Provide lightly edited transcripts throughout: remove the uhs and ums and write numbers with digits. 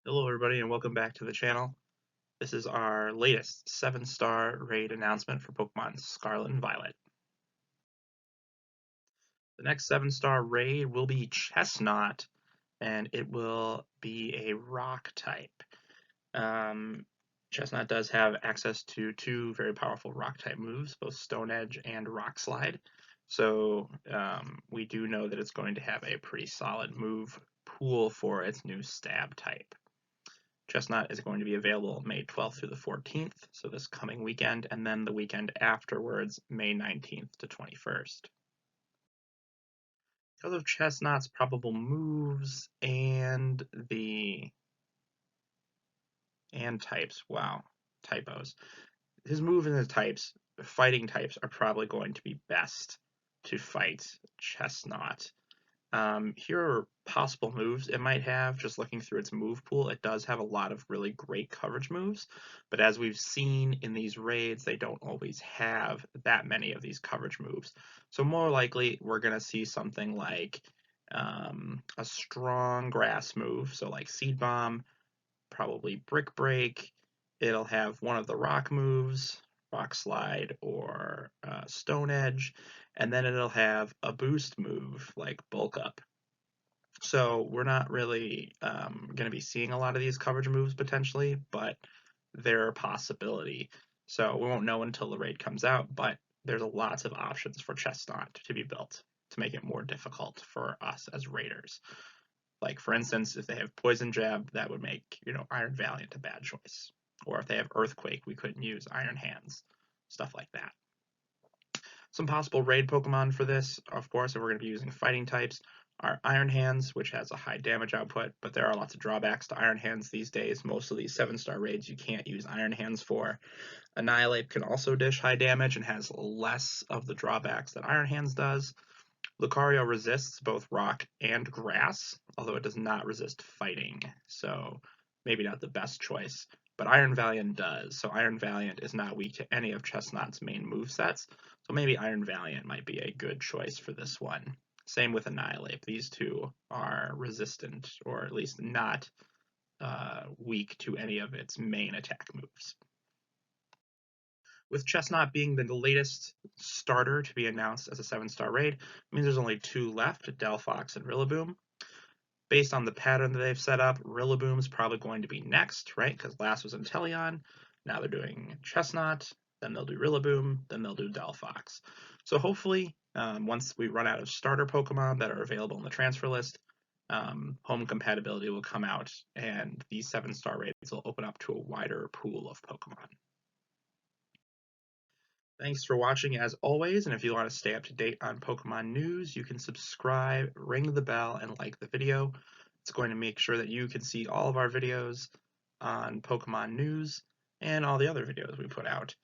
Hello everybody and welcome back to the channel. This is our latest 7-star raid announcement for Pokemon Scarlet and Violet. The next 7-star raid will be Chesnaught, and it will be a rock type. Chesnaught does have access to two very powerful rock type moves, both Stone Edge and Rock Slide. So we do know that it's going to have a pretty solid move pool for its new stab type. Chesnaught is going to be available May 12th through the 14th, so this coming weekend, and then the weekend afterwards, May 19th to 21st. Because of Chesnaught's probable moves and types, wow, typos. His move and his types, fighting types, are probably going to be best to fight Chesnaught. Here are possible moves it might have. Just looking through its move pool, it does have a lot of really great coverage moves, but as we've seen in these raids, they don't always have that many of these coverage moves. So more likely, we're going to see something like a strong grass move, so like Seed Bomb, probably Brick Break. It'll have one of the rock moves, Rock Slide or Stone Edge, and then it'll have a boost move like Bulk Up. So we're not really going to be seeing a lot of these coverage moves potentially, but they're a possibility. So we won't know until the raid comes out, but there's lots of options for Chesnaught to be built to make it more difficult for us as raiders. Like for instance, if they have Poison Jab, that would make Iron Valiant a bad choice. Or if they have Earthquake, we couldn't use Iron Hands, stuff like that. Some possible raid Pokemon for this, of course, if we're going to be using fighting types, are Iron Hands, which has a high damage output, but there are lots of drawbacks to Iron Hands these days. Most of these 7-star raids you can't use Iron Hands for. Annihilate can also dish high damage and has less of the drawbacks that Iron Hands does. Lucario resists both rock and grass, although it does not resist fighting, so maybe not the best choice. But Iron Valiant does, so Iron Valiant is not weak to any of Chesnaught's main movesets, so maybe Iron Valiant might be a good choice for this one. Same with Annihilate. These two are resistant, or at least not weak to any of its main attack moves. With Chesnaught being the latest starter to be announced as a 7-star raid, it means there's only two left, Delphox and Rillaboom. Based on the pattern that they've set up, Rillaboom's probably going to be next, right? Because last was Inteleon, now they're doing Chesnaught, then they'll do Rillaboom, then they'll do Delphox. So hopefully, once we run out of starter Pokemon that are available in the transfer list, home compatibility will come out, and these 7-star raids will open up to a wider pool of Pokemon. Thanks for watching as always, and if you want to stay up to date on Pokemon news, you can subscribe, ring the bell, and like the video. It's going to make sure that you can see all of our videos on Pokemon news and all the other videos we put out.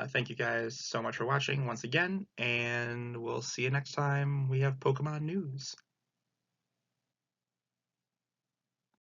Thank you guys so much for watching once again, and we'll see you next time we have Pokemon news.